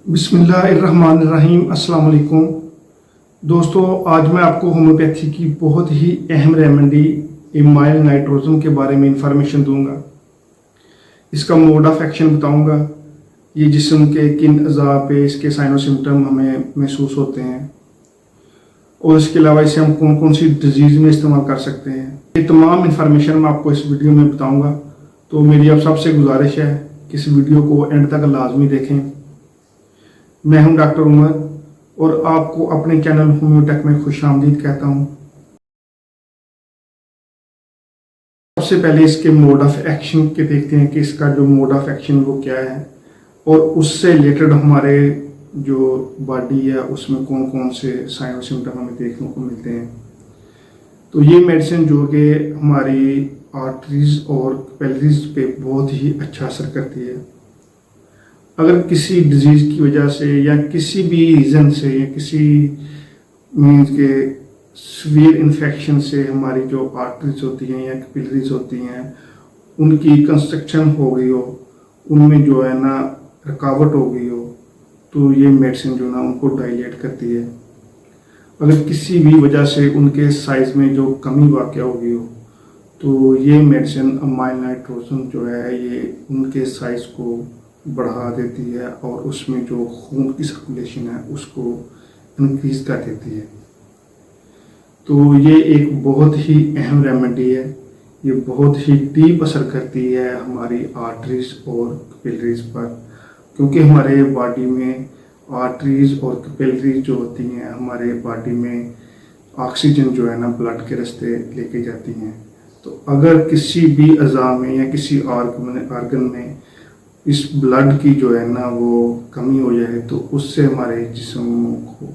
बिस्मिल्लाहिर्रहमानिर्रहीम। अस्सलाम वालेकुम दोस्तों, आज मैं आपको होम्योपैथी की बहुत ही अहम रेमेडी इमाइल नाइट्रोजन के बारे में इंफॉर्मेशन दूंगा। इसका मोड ऑफ एक्शन बताऊंगा, ये जिस्म के किन अज़ा पे इसके साइनो सिम्टम हमें महसूस होते हैं और इसके अलावा इसे हम कौन कौन सी डिजीज़ में इस्तेमाल कर सकते हैं। ये तमाम इंफॉर्मेशन मैं आपको इस वीडियो में बताऊँगा, तो मेरी आप सबसे गुजारिश है कि इस वीडियो को एंड तक लाजमी देखें। मैं हूं डॉक्टर उमर और आपको अपने चैनल होम्योटेक में खुशामदीद कहता हूं। सबसे पहले इसके मोड ऑफ एक्शन के देखते हैं कि इसका जो मोड ऑफ एक्शन वो क्या है और उससे रिलेटेड हमारे जो बॉडी है उसमें कौन कौन से साइन और सिम्टम हमें देखने को मिलते हैं। तो ये मेडिसिन जो कि हमारी आर्टरीज और कैपिलरीज पे बहुत ही अच्छा असर करती है। अगर किसी डिजीज़ की वजह से या किसी भी रीज़न से या किसी मीन्स के सीवियर इन्फेक्शन से हमारी जो आर्टरीज होती हैं या कैपिलरीज होती हैं उनकी कंस्ट्रक्शन हो गई हो, उनमें जो है ना रुकावट हो गई हो, तो ये मेडिसिन जो ना उनको डायलेट करती है। अगर किसी भी वजह से उनके साइज़ में जो कमी वाक़ हो गई हो, तो ये मेडिसिन इमाइल नाइट्रोजन जो है ये उनके साइज़ को बढ़ा देती है और उसमें जो खून की सर्कुलेशन है उसको इंक्रीज कर देती है। तो ये एक बहुत ही अहम रेमेडी है। ये बहुत ही डीप असर करती है हमारी आर्टरीज और कैपिलरीज पर, क्योंकि हमारे बॉडी में आर्टरीज और कैपिलरीज जो होती हैं हमारे बॉडी में ऑक्सीजन जो है ना ब्लड के रास्ते लेके जाती हैं। तो अगर किसी भी अज़ा में या किसी आर्गन में इस ब्लड की जो है ना वो कमी हो जाए तो उससे हमारे जिस्म को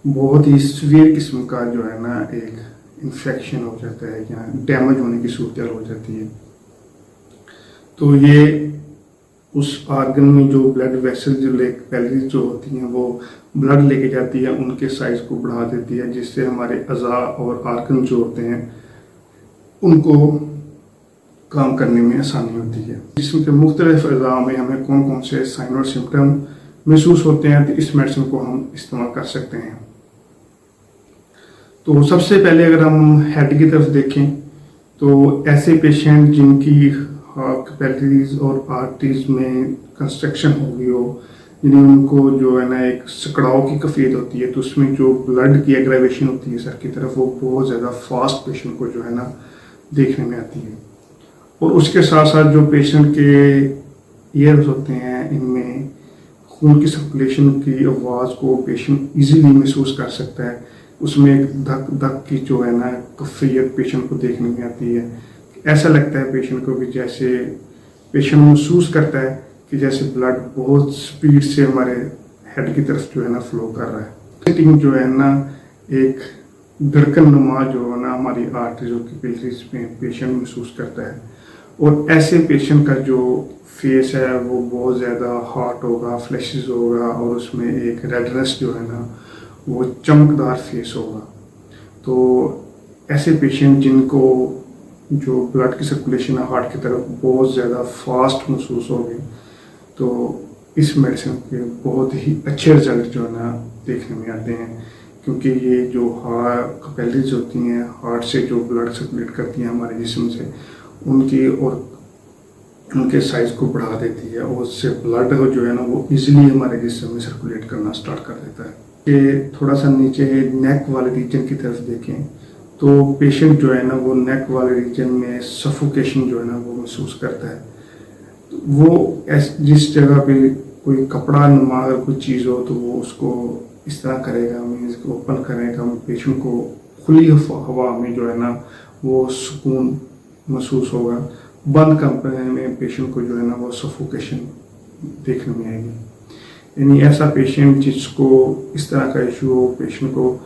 बहुत ही सीवियर किस्म का जो है ना एक इन्फेक्शन हो जाता है या डैमेज होने की सूरत हो जाती है। तो ये उस आर्गन में जो ब्लड वेसल जो कैपिलरीज जो होती हैं वो ब्लड लेके जाती है, उनके साइज को बढ़ा देती है, जिससे हमारे अज़ा और आर्गन जो होते हैं उनको काम करने में आसानी होती है। जिसम के मुख्तलिफ अज़ा में हमें कौन कौन से साइन और सिम्टम महसूस होते हैं तो इस मेडिसिन को हम इस्तेमाल कर सकते हैं। तो सबसे पहले अगर हम हेड की तरफ देखें तो ऐसे पेशेंट जिनकी कैपिलरीज और आर्टरीज में कंस्ट्रक्शन हो गई हो, जिन्हें उनको जो है ना एक सिकड़ाव की कैफियत होती है, तो उसमें जो ब्लड की एग्रेवेशन होती है सर की तरफ वो बहुत ज़्यादा फास्ट पेशेंट को जो है ना देखने में आती है। और उसके साथ साथ जो पेशेंट के ईयर्स होते हैं इनमें खून की सर्कुलेशन की आवाज़ को पेशेंट इजीली महसूस कर सकता है। उसमें एक धक धक की जो है ना कैफियत पेशेंट को देखने में आती है। ऐसा लगता है पेशेंट को कि जैसे पेशेंट महसूस करता है कि जैसे ब्लड बहुत स्पीड से हमारे हेड की तरफ जो है ना फ्लो कर रहा है। सिटिंग जो है ना एक धड़कन नुमा जो है ना हमारी आर्टरीज और कैपिलरीज में पेशेंट महसूस करता है। और ऐसे पेशेंट का जो फेस है वो बहुत ज़्यादा हॉट होगा, फ्लैशेस होगा और उसमें एक रेडनेस जो है ना वो चमकदार फेस होगा। तो ऐसे पेशेंट जिनको जो ब्लड की सर्कुलेशन है हार्ट की तरफ बहुत ज़्यादा फास्ट महसूस होगी, तो इस मेडिसिन के बहुत ही अच्छे रिजल्ट जो है ना देखने में आते हैं, क्योंकि ये जो कैपिलरीज होती हैं हार्ट से जो ब्लड सर्कुलेट करती हैं हमारे जिस्म से, उनकी और उनके साइज को बढ़ा देती है और उससे ब्लड को जो है ना वो इजीली हमारे जिस्म में सर्कुलेट करना स्टार्ट कर देता है। कि थोड़ा सा नीचे नेक वाले रीजन की तरफ देखें तो पेशेंट जो है ना वो नेक वाले रीजन में सफोकेशन जो है ना वो महसूस करता है। तो वो जिस जगह पे कोई कपड़ा नुमा अगर कोई चीज़ हो तो वो उसको इस तरह करेगा, मीन्स ओपन करेगा, पेशेंट को खुली हवा में जो है ना वो सुकून महसूस होगा। बंद कमरे में पेशेंट को जो है ना वो सफोकेशन देखने में आएगी। यानी ऐसा पेशेंट जिसको इस तरह का इशू हो, पेशेंट को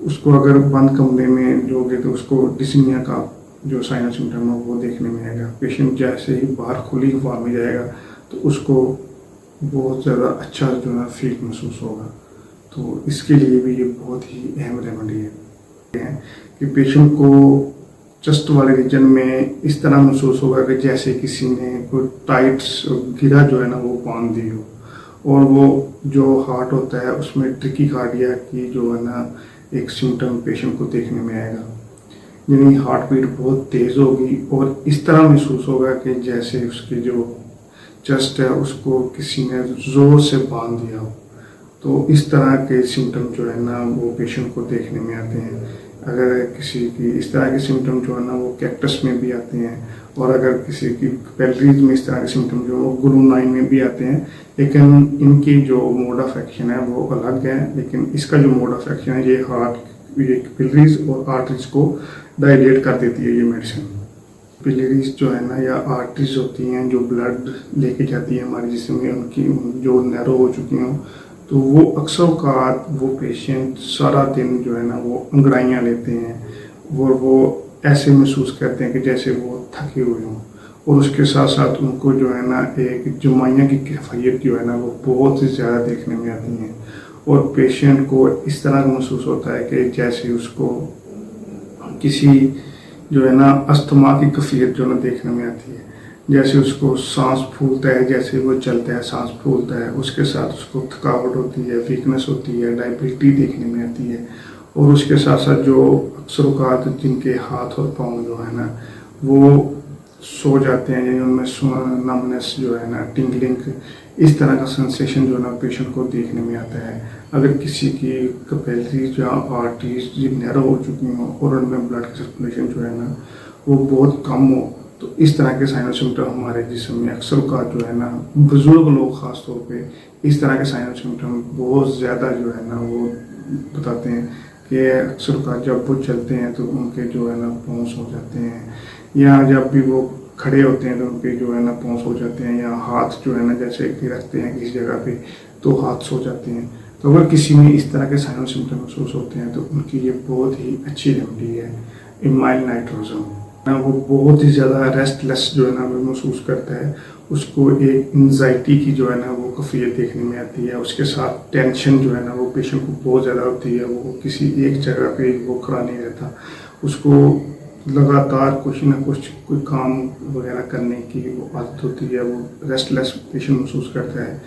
उसको अगर बंद कमरे में जोगे तो उसको डिस्निया का जो साइन और सिम्टम है वो देखने में आएगा। पेशेंट जैसे ही बाहर खुली हवा में जाएगा तो उसको बहुत ज़्यादा अच्छा जो है फील महसूस होगा। तो इसके लिए भी ये बहुत ही अहम रेमेडी है कि पेशेंट को चेस्ट वाले रीजन में इस तरह महसूस होगा कि जैसे किसी ने कोई टाइट गिरा जो है ना वो बांध दी हो, और वो जो हार्ट होता है उसमें ट्रिकी कार्डिया की जो है ना एक सिम्टम पेशेंट को देखने में आएगा, यानी हार्ट बीट बहुत तेज़ होगी और इस तरह महसूस होगा कि जैसे उसकी जो चेस्ट है उसको किसी ने ज़ोर से बांध दिया हो। तो इस तरह के सिम्टम जो है ना वो पेशेंट को देखने में आते हैं। अगर किसी की इस तरह के सिम्टम जो है ना वो कैक्टस में भी आते हैं, और अगर किसी की कैपिलरीज में इस तरह के सिम्टम जो वो ग्लूनाइन में भी आते हैं, लेकिन इनकी जो मोड ऑफ एक्शन है वो अलग है। लेकिन इसका जो मोड ऑफ एक्शन है ये हार्ट, ये कैपिलरीज और आर्टरीज को डायलेट कर देती है ये मेडिसिन। कैपिलरीज जो है ना या आर्टरीज होती हैं जो ब्लड लेके जाती है हमारे जिस्म में, उनकी जो नैरो हो चुकी हों, तो वो अक्सर औकात वो पेशेंट सारा दिन जो है ना वो अंगड़ाइयाँ लेते हैं और वो ऐसे महसूस करते हैं कि जैसे वो थके हुए हों, और उसके साथ साथ उनको जो है ना एक जुमाइयाँ की कैफियत जो है ना वो बहुत ही ज़्यादा देखने में आती हैं, और पेशेंट को इस तरह का महसूस होता है कि जैसे उसको किसी जो है ना अस्थमा की कैफियत जो ना देखने में आती है, जैसे उसको सांस फूलता है, जैसे वो चलता है सांस फूलता है, उसके साथ उसको थकावट होती है, वीकनेस होती है, डायबिलिटी देखने में आती है। और उसके साथ साथ जो अक्सर औकात जिनके हाथ और पाँव जो है ना वो सो जाते हैं, यानी उनमें नमनेस जो है ना, टिंगलिंग, इस तरह का सेंसेशन जो है ना पेशेंट को देखने में आता है। अगर किसी की कैपिलरीज या आर्टरीज नैरो हो चुकी हो और उनमें ब्लड की सर्कुलेशन जो है ना वो बहुत कम हो, तो इस तरह के साइन और सिम्टम हमारे जिस्म में अक्सर का जो है ना बुजुर्ग लोग खास तौर पे इस तरह के साइन और सिम्टम बहुत ज़्यादा जो है ना वो बताते हैं कि अक्सर का जब वो चलते हैं तो उनके जो है ना पाँव सो जाते हैं, या जब भी वो खड़े होते हैं तो उनके जो है ना पाँव सो जाते हैं, या हाथ जो है ना जैसे कि रखते हैं किसी जगह पे तो हाथ सो जाते हैं। तो अगर किसी में इस तरह के साइन और सिम्टम महसूस होते हैं तो उनकी ये बहुत ही अच्छी रेमेडी है इमाइल नाइट्रोजन। वो बहुत ही ज़्यादा रेस्टलेस जो है ना वो महसूस करता है, उसको एक एंजाइटी की जो है ना वो कैफियत देखने में आती है, उसके साथ टेंशन जो है ना वो पेशेंट को बहुत ज़्यादा होती है, वो किसी एक जगह पे वो खड़ा नहीं रहता, उसको लगातार कुछ ना कुछ कोई काम वगैरह करने की वो आदत होती है, वो रेस्टलेस पेशेंट महसूस करता है।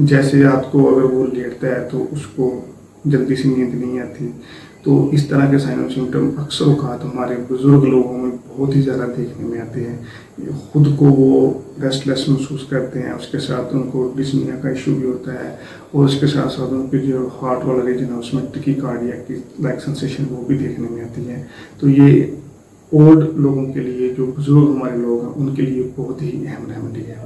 जैसे रात को अगर वो लेटता है तो उसको जल्दी से नींद नहीं आती। तो इस तरह के साइन और सिम्टम अक्सर औकात हमारे बुजुर्ग लोगों में बहुत ही ज़्यादा देखने में आते हैं। खुद को वो रेस्टलेस महसूस करते हैं, उसके साथ उनको डिस्निया का इशू भी होता है, और उसके साथ साथ उनके जो हार्ट वाला रीजन है उसमें टिकी कार्डिया की लाइक सेंसेशन वो भी देखने में आती है। तो ये ओल्ड लोगों के लिए, जो बुजुर्ग हमारे लोग हैं, उनके लिए बहुत ही अहम रेमेडी है।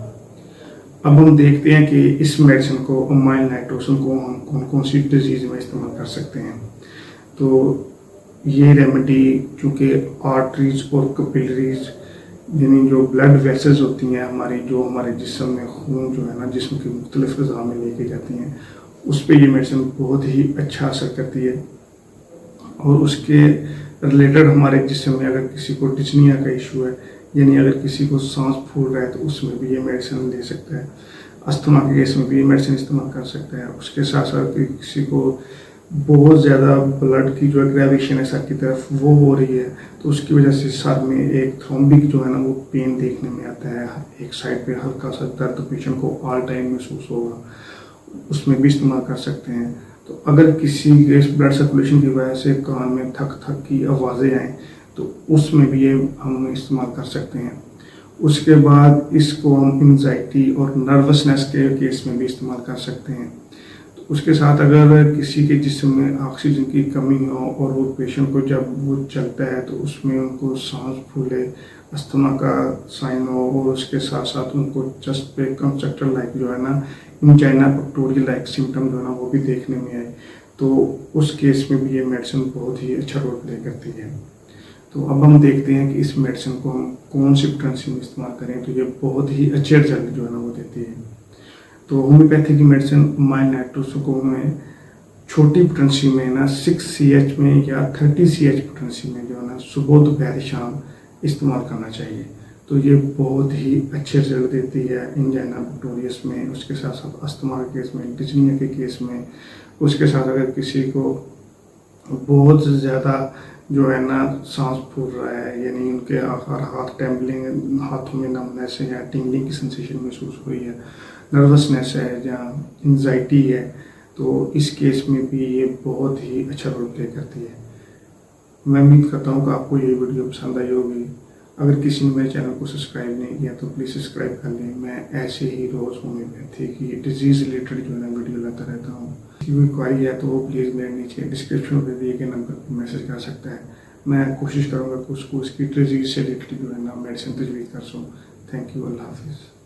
अब हम देखते हैं कि इस मेडिसिन को इमाइल नाइट्रोजन को हम कौन कौन सी डिजीज़ में इस्तेमाल कर सकते हैं। तो ये रेमेडी चूँकि आर्टरीज और कैपिलरीज यानी जो ब्लड वेसल्स होती हैं हमारी, जो हमारे जिस्म में खून जो है ना जिस्म की मुख्तलिफ ग़िज़ा में लेके जाती हैं, उस पर ये मेडिसिन बहुत ही अच्छा असर करती है। और उसके रिलेटेड हमारे जिस्म में अगर किसी को डिस्निया का इशू है, यानी अगर किसी को सांस फूल रहा है तो उसमें भी ये मेडिसिन ले सकता है। अस्थमा के केस में भी ये मेडिसिन इस्तेमाल कर सकता है। उसके साथ साथ किसी को बहुत ज़्यादा ब्लड की जो ग्रेविशन है सर की तरफ वो हो रही है, तो उसकी वजह से सर में एक थ्रोम्बिक जो है ना वो पेन देखने में आता है, एक साइड पे हल्का सा दर्द पेशेंट को ऑल टाइम महसूस होगा, उसमें भी इस्तेमाल कर सकते हैं। तो अगर किसी के ब्लड सर्कुलेशन की वजह से कान में थक थक की आवाज़ें आएँ तो उसमें भी ये हम इस्तेमाल कर सकते हैं। उसके बाद इसको हम एंजाइटी और नर्वसनेस के केस में भी इस्तेमाल कर सकते हैं। तो उसके साथ अगर किसी के जिस्म में ऑक्सीजन की कमी हो और वो पेशेंट को जब वो चलता है तो उसमें उनको सांस फूले, अस्थमा का साइन हो, और उसके साथ साथ उनको चेस्ट पे कंस्ट्रक्टर लाइक जो है ना इंजाइना पेक्टोरियल लाइक सिम्टम जो है ना वो भी देखने में आए, तो उस केस में भी ये मेडिसिन बहुत ही अच्छा रोल प्ले करती है। तो अब हम देखते हैं कि इस मेडिसिन को हम कौन सी पोटेंसी में इस्तेमाल करें तो ये बहुत ही अच्छे रिजल्ट जो है ना वो देती है। तो होम्योपैथी की मेडिसिन इमाइल नाइट्रोजन को हमें छोटी पोटेंसी में ना 6 CH में या 30 CH पोटेंसी में जो है ना सुबह दोपहर शाम इस्तेमाल करना चाहिए। तो ये बहुत ही अच्छे रिजल्ट देती है इंजाइना पेक्टोरियस में, उसके साथ साथ अस्थमा के केस में, डिस्निया के केस में। उसके साथ अगर किसी को बहुत ज़्यादा जो है ना सांस फूल रहा है, यानी उनके हर हाथ टेम्बलिंग, हाथों में नमनेस या टिंगलिंग की सेंसेशन महसूस हुई है, नर्वसनेस है या एंजाइटी है, तो इस केस में भी ये बहुत ही अच्छा रोल प्ले करती है। मैं उम्मीद करता हूँ कि आपको ये वीडियो पसंद आई होगी। अगर किसी ने मेरे चैनल को सब्सक्राइब नहीं किया तो प्लीज़ सब्सक्राइब कर लें। मैं ऐसे ही रोज़ होम्योपैथी की डिजीज़ रिलेटेड जो है ना वीडियो लाता रहता हूँ। किसी कोई क्वारी है तो वो प्लीज़ मेरे नीचे डिस्क्रिप्शन में दिए गए नंबर पर मैसेज कर सकता है। मैं कोशिश करूँगा कि उसको उसकी डिजीज़ से रिलेटेड जो है ना मेडिसिन तजवीज़ कर सकूँ। Thank you. अल्लाह हाफिज़।